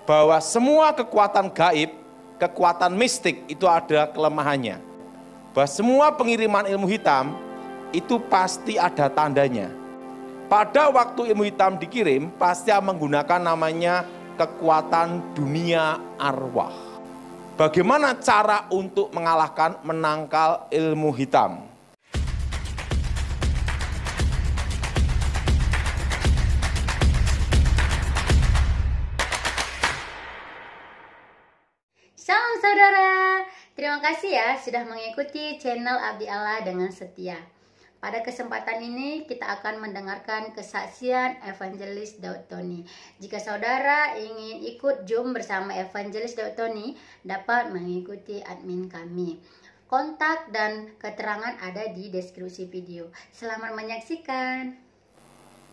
bahwa semua kekuatan gaib, kekuatan mistik itu ada kelemahannya. Bahwa semua pengiriman ilmu hitam itu pasti ada tandanya. Pada waktu ilmu hitam dikirim, pasti menggunakan namanya kekuatan dunia arwah. Bagaimana cara untuk mengalahkan, menangkal ilmu hitam? Salam saudara, terima kasih ya sudah mengikuti channel Abdi Allah dengan setia. Pada kesempatan ini kita akan mendengarkan kesaksian Evangelis Daud Tony. Jika saudara ingin ikut Zoom bersama Evangelis Daud Tony, dapat mengikuti admin kami. Kontak dan keterangan ada di deskripsi video. Selamat menyaksikan.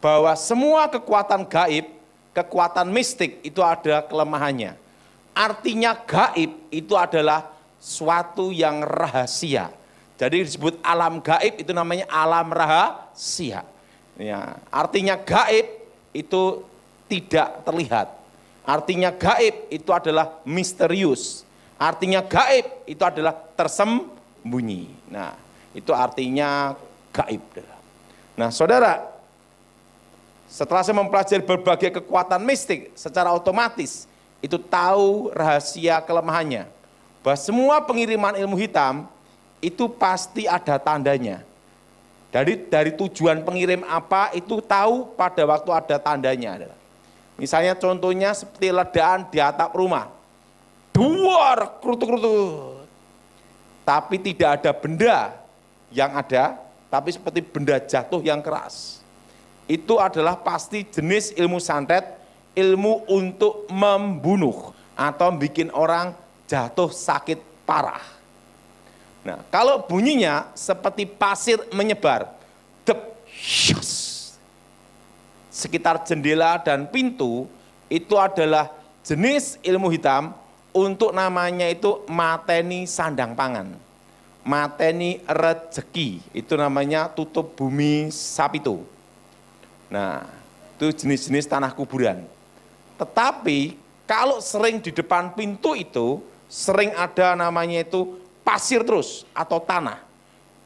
Bahwa semua kekuatan gaib, kekuatan mistik itu ada kelemahannya. Artinya gaib itu adalah suatu yang rahasia. Jadi disebut alam gaib itu namanya alam rahasia. Ya, artinya gaib itu tidak terlihat. Artinya gaib itu adalah misterius. Artinya gaib itu adalah tersembunyi. Nah, itu artinya gaib. Nah, saudara, setelah saya mempelajari berbagai kekuatan mistik, secara otomatis itu tahu rahasia kelemahannya. Bahwa semua pengiriman ilmu hitam itu pasti ada tandanya. Dari tujuan pengirim apa itu tahu pada waktu ada tandanya. Misalnya contohnya seperti ledakan di atap rumah. Duar, kerutuk-kerutuk. Tapi tidak ada benda yang ada, tapi seperti benda jatuh yang keras. Itu adalah pasti jenis ilmu santet, ilmu untuk membunuh atau bikin orang jatuh sakit parah. Nah, kalau bunyinya seperti pasir menyebar, dep, sekitar jendela dan pintu, itu adalah jenis ilmu hitam untuk namanya itu mateni sandang pangan, mateni rezeki, itu namanya tutup bumi sapitu. Nah, itu jenis-jenis tanah kuburan. Tetapi kalau sering di depan pintu itu, sering ada namanya itu pasir terus atau tanah.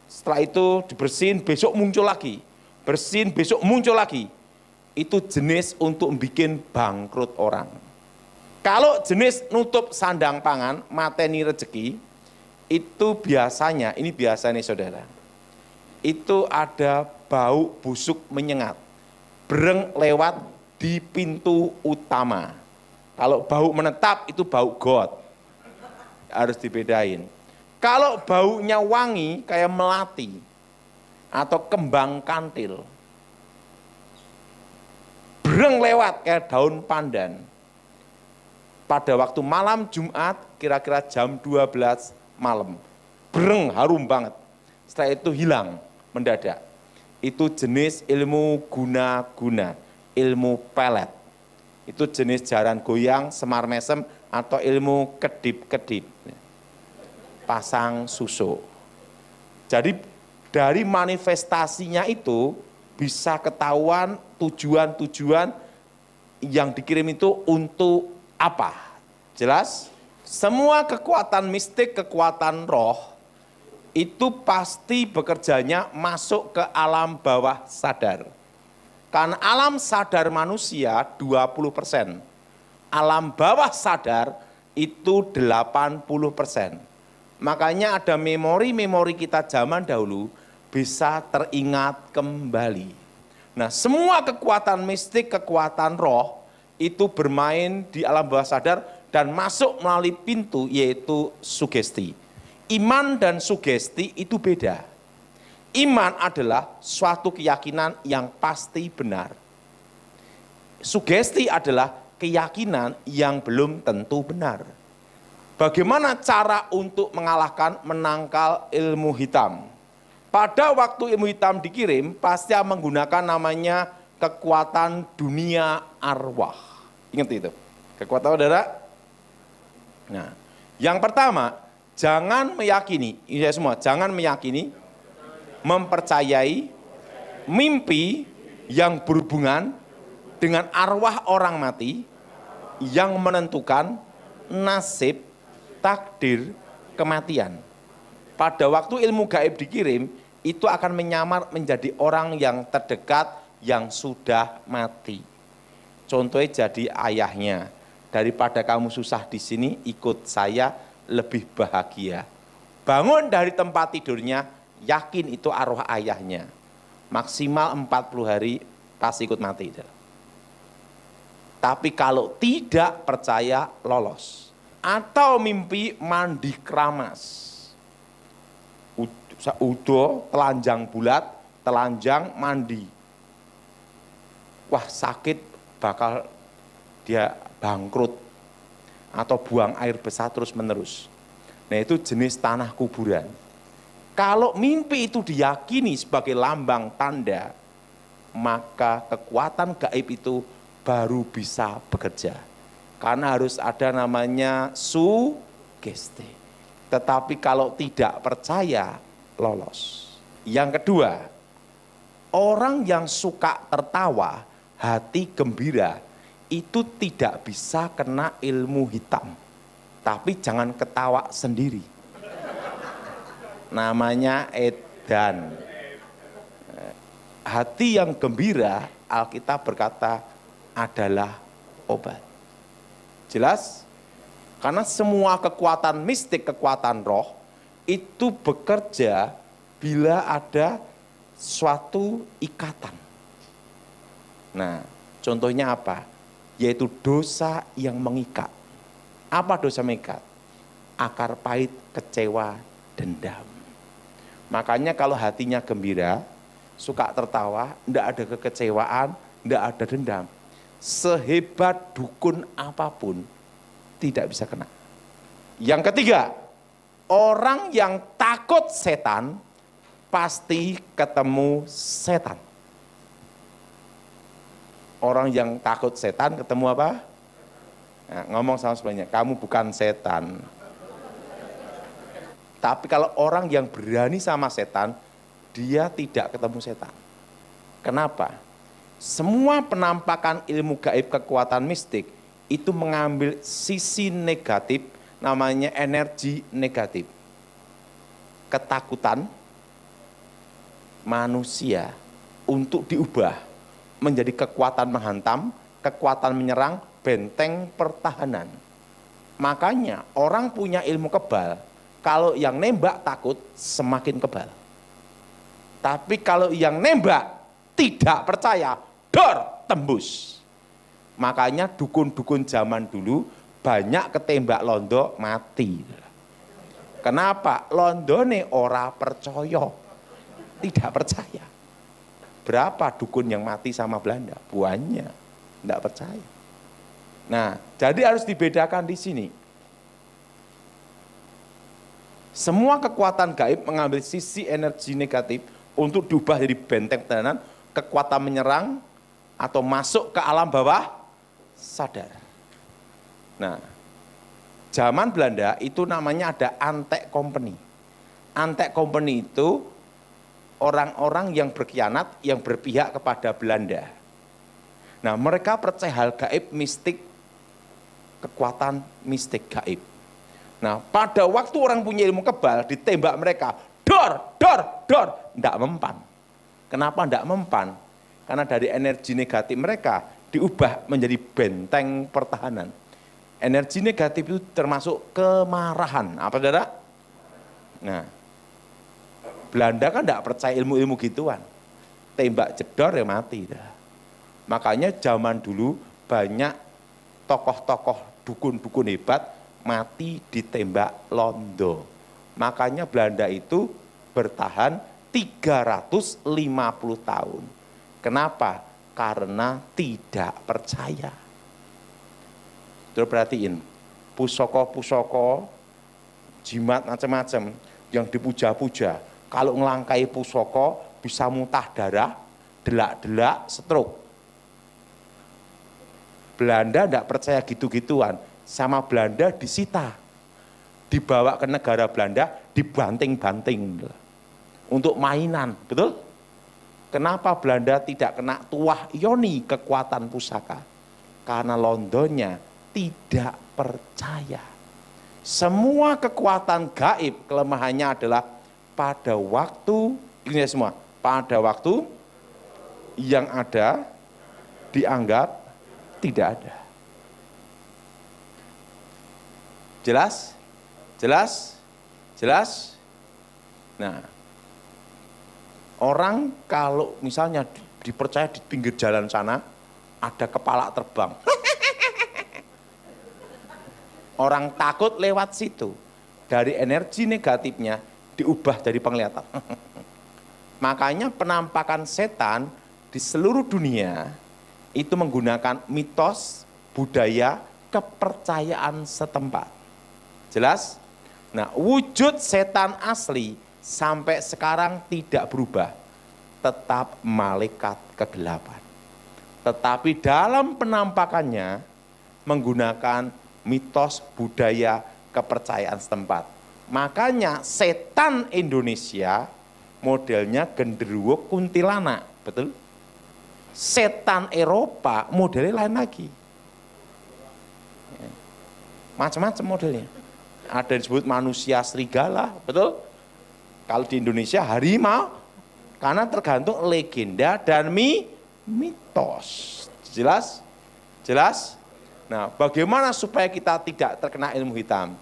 Setelah itu dibersihin, besok muncul lagi. Bersihin, besok muncul lagi. Itu jenis untuk bikin bangkrut orang. Kalau jenis nutup sandang pangan, mateni rezeki, itu biasanya, ini biasanya saudara, itu ada bau busuk menyengat. Bereng lewat di pintu utama. Kalau bau menetap itu bau got. Harus dibedain. Kalau baunya wangi kayak melati atau kembang kantil. Bereng lewat kayak daun pandan. Pada waktu malam Jumat kira-kira jam 12 malam. Bereng harum banget. Setelah itu hilang mendadak. Itu jenis ilmu guna-guna. Ilmu pelet, itu jenis jaran goyang, semar mesem, atau ilmu kedip-kedip, pasang susu. Jadi dari manifestasinya itu bisa ketahuan tujuan-tujuan yang dikirim itu untuk apa. Jelas? Semua kekuatan mistik, kekuatan roh, itu pasti bekerjanya masuk ke alam bawah sadar. Karena alam sadar manusia 20%, alam bawah sadar itu 80%. Makanya ada memori-memori kita zaman dahulu bisa teringat kembali. Nah, semua kekuatan mistik, kekuatan roh itu bermain di alam bawah sadar dan masuk melalui pintu yaitu sugesti. Iman dan sugesti itu beda. Iman adalah suatu keyakinan yang pasti benar. Sugesti adalah keyakinan yang belum tentu benar. Bagaimana cara untuk mengalahkan, menangkal ilmu hitam? Pada waktu ilmu hitam dikirim, pasti menggunakan namanya kekuatan dunia arwah. Ingat itu, kekuatan saudara? Nah, yang pertama, jangan meyakini, ini semua, jangan meyakini, mempercayai mimpi yang berhubungan dengan arwah orang mati yang menentukan nasib, takdir, kematian. Pada waktu ilmu gaib dikirim, itu akan menyamar menjadi orang yang terdekat yang sudah mati. Contohnya jadi ayahnya, daripada kamu susah di sini, ikut saya lebih bahagia. Bangun dari tempat tidurnya, yakin itu arwah ayahnya. Maksimal 40 hari pasti ikut mati. Tapi kalau tidak percaya, lolos. Atau mimpi mandi keramas. Udo, telanjang bulat, telanjang mandi. Wah, sakit, bakal dia bangkrut. Atau buang air besar terus menerus. Nah, itu jenis tanah kuburan. Kalau mimpi itu diyakini sebagai lambang tanda, maka kekuatan gaib itu baru bisa bekerja. Karena harus ada namanya sugesti. Tetapi kalau tidak percaya, lolos. Yang kedua, orang yang suka tertawa, hati gembira, itu tidak bisa kena ilmu hitam. Tapi jangan ketawa sendiri. Namanya edan. Hati yang gembira, Alkitab berkata, adalah obat. Jelas? Karena semua kekuatan mistik, kekuatan roh, itu bekerja bila ada suatu ikatan. Nah, contohnya apa? Yaitu dosa yang mengikat. Apa dosa mengikat? Akar pahit, kecewa, dendam. Makanya kalau hatinya gembira, suka tertawa, tidak ada kekecewaan, tidak ada dendam. Sehebat dukun apapun, tidak bisa kena. Yang ketiga, orang yang takut setan, pasti ketemu setan. Orang yang takut setan ketemu apa? Nah, ngomong sama sebelahnya, kamu bukan setan. Tapi kalau orang yang berani sama setan, dia tidak ketemu setan. Kenapa? Semua penampakan ilmu gaib kekuatan mistik itu mengambil sisi negatif, namanya energi negatif. Ketakutan manusia untuk diubah menjadi kekuatan menghantam, kekuatan menyerang, benteng pertahanan. Makanya orang punya ilmu kebal, kalau yang nembak takut semakin kebal. Tapi kalau yang nembak tidak percaya, dor, tembus. Makanya dukun-dukun zaman dulu banyak ketembak londo mati. Kenapa? Londone ora percaya, tidak percaya. Berapa dukun yang mati sama Belanda? Banyak, tidak percaya. Nah, jadi harus dibedakan di sini. Semua kekuatan gaib mengambil sisi energi negatif untuk diubah jadi benteng pertahanan, kekuatan menyerang atau masuk ke alam bawah sadar. Nah, zaman Belanda itu namanya ada antek company. Antek company itu orang-orang yang berkhianat, yang berpihak kepada Belanda. Nah, mereka percaya hal gaib, mistik, kekuatan mistik gaib. Nah, pada waktu orang punya ilmu kebal, ditembak mereka, dor, dor, dor, tidak mempan. Kenapa tidak mempan? Karena dari energi negatif mereka diubah menjadi benteng pertahanan. Energi negatif itu termasuk kemarahan. Apa saudara? Nah, Belanda kan tidak percaya ilmu-ilmu gituan. Tembak jedor ya mati. Makanya zaman dulu banyak tokoh-tokoh dukun-dukun hebat mati ditembak londo. Makanya Belanda itu bertahan 350 tahun. Kenapa? Karena tidak percaya. Terus perhatiin, pusoko-pusoko, jimat macam-macam yang dipuja-puja. Kalau ngelangkai pusoko bisa muntah darah, delak-delak, stroke. Belanda tidak percaya gitu-gituan. Sama Belanda disita. Dibawa ke negara Belanda, dibanting-banting. Untuk mainan, betul? Kenapa Belanda tidak kena tuah yoni kekuatan pusaka? Karena Londonnya tidak percaya. Semua kekuatan gaib kelemahannya adalah pada waktu, ini semua, pada waktu yang ada dianggap tidak ada. Jelas? Jelas? Jelas? Nah, orang kalau misalnya dipercaya di pinggir jalan sana, ada kepala terbang. Orang takut lewat situ. Dari energi negatifnya diubah jadi penglihatan. Makanya penampakan setan di seluruh dunia itu menggunakan mitos, budaya, kepercayaan setempat. Jelas? Nah, wujud setan asli sampai sekarang tidak berubah. Tetap malaikat kegelapan. Tetapi dalam penampakannya menggunakan mitos, budaya, kepercayaan setempat. Makanya setan Indonesia modelnya genderuwo kuntilanak, betul? Setan Eropa modelnya lain lagi. Macam-macam modelnya. Ada yang disebut manusia serigala, betul? Kalau di Indonesia harimau, karena tergantung legenda dan mitos. Jelas? Jelas? Nah, bagaimana supaya kita tidak terkena ilmu hitam?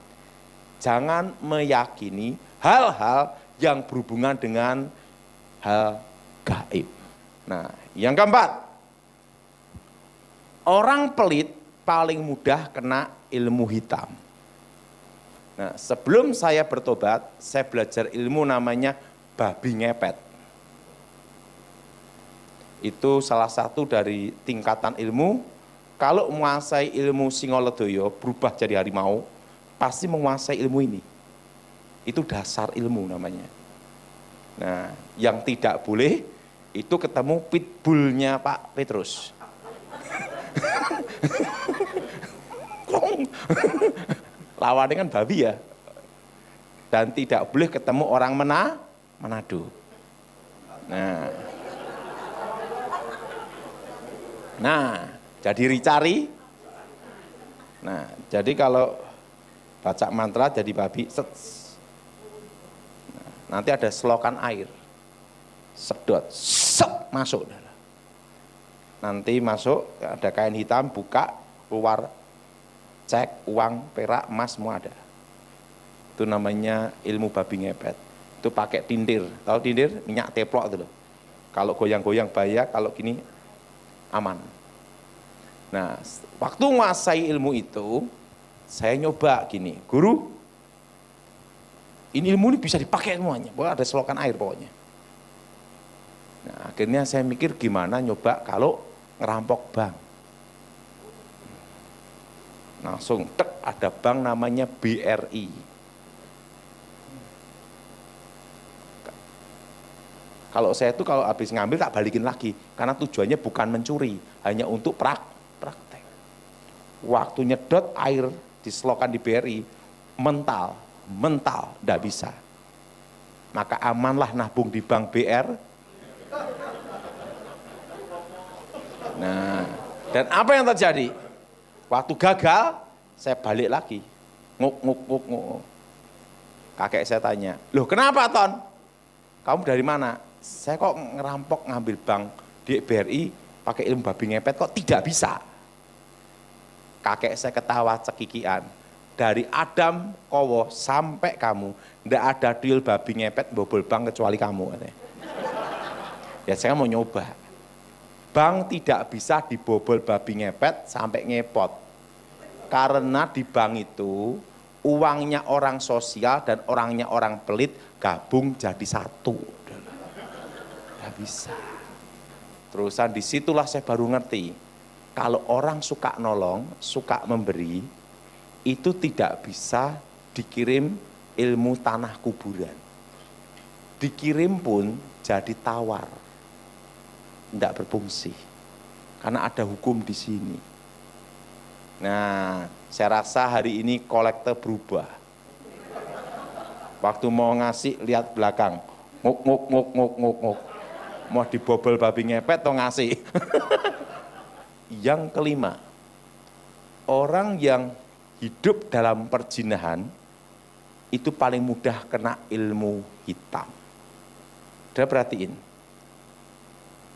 Jangan meyakini hal-hal yang berhubungan dengan hal gaib. Nah, yang keempat, orang pelit paling mudah kena ilmu hitam. Nah, sebelum saya bertobat, saya belajar ilmu namanya babi ngepet. Itu salah satu dari tingkatan ilmu. Kalau menguasai ilmu Singolodaya berubah jadi harimau, pasti menguasai ilmu ini. Itu dasar ilmu namanya. Nah, yang tidak boleh itu ketemu pitbullnya Pak Petrus. Lawannya kan babi ya. Dan tidak boleh ketemu orang Manado. Nah, jadi dicari. Nah, jadi kalau baca mantra jadi babi, nanti ada selokan air, sedot, masuk. Nanti masuk, ada kain hitam, buka, keluar, cek, uang, perak, emas, semua ada. Itu namanya ilmu babi ngepet. Itu pakai tindir, tahu tindir? Minyak teplok itu loh. Kalau goyang-goyang bahaya, kalau gini aman. Nah, waktu menguasai ilmu itu, saya nyoba gini, guru, ini ilmu ini bisa dipakai semuanya, pokoknya ada selokan air pokoknya. Nah, akhirnya saya mikir gimana nyoba kalau ngerampok bank. Langsung, ada bank namanya BRI. Kalau saya itu kalau habis ngambil tak balikin lagi, karena tujuannya bukan mencuri, hanya untuk praktek. Waktu nyedot air di selokan di BRI, mental, enggak bisa. Maka amanlah nabung di bank BR. Nah, dan apa yang terjadi? Waktu gagal, saya balik lagi. Nguk. Kakek saya tanya, loh kenapa Ton? Kamu dari mana? Saya kok ngerampok ngambil bank di BRI pakai ilmu babi ngepet kok tidak bisa. Kakek saya ketawa cekikian. Dari Adam Kowo sampai kamu, ndak ada deal babi ngepet bobol bank kecuali kamu. Ya saya mau nyoba. Bank tidak bisa dibobol babi ngepet sampai ngepot. Karena di bank itu uangnya orang sosial dan orangnya orang pelit gabung jadi satu. Nggak bisa. Terusan disitulah saya baru ngerti. Kalau orang suka nolong, suka memberi, itu tidak bisa dikirim ilmu tanah kuburan. Dikirim pun jadi tawar, tidak berfungsi, karena ada hukum di sini. Nah, saya rasa hari ini kolektor berubah. Waktu mau ngasih, lihat belakang, nguk. Mau dibobol babi ngepet atau ngasih. Yang kelima, orang yang hidup dalam perjinahan itu paling mudah kena ilmu hitam. Udah perhatiin.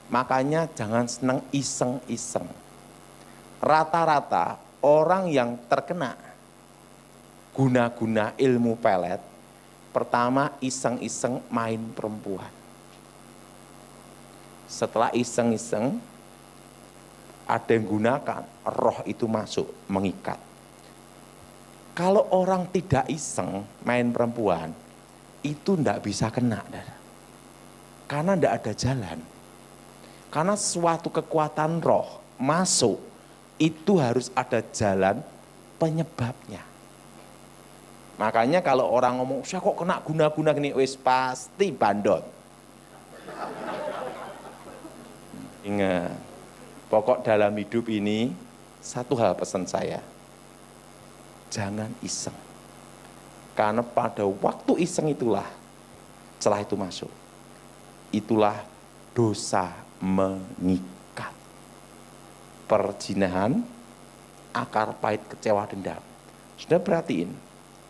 Makanya jangan senang iseng-iseng. Rata-rata orang yang terkena guna-guna ilmu pelet, pertama iseng-iseng main perempuan. Setelah iseng-iseng, ada yang gunakan, roh itu masuk, mengikat. Kalau orang tidak iseng main perempuan, itu tidak bisa kena. Karena tidak ada jalan. Karena suatu kekuatan roh masuk, itu harus ada jalan penyebabnya. Makanya kalau orang ngomong, saya kok kena guna-guna gini, wis pasti bandot. Ingat, pokok dalam hidup ini, satu hal pesan saya, jangan iseng. Karena pada waktu iseng itulah, setelah itu masuk, itulah dosa mengikat. Perjinahan, akar pahit kecewa dendam. Sudah perhatiin,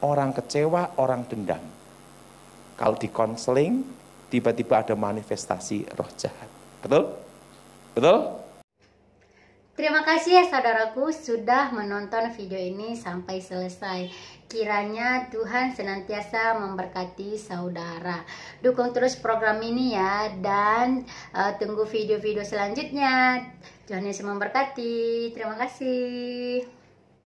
orang kecewa, orang dendam. Kalau di konseling, tiba-tiba ada manifestasi roh jahat. Betul? Betul? Terima kasih ya saudaraku sudah menonton video ini sampai selesai. Kiranya Tuhan senantiasa memberkati saudara. Dukung terus program ini ya, dan tunggu video-video selanjutnya. Tuhan Yesus memberkati. Terima kasih.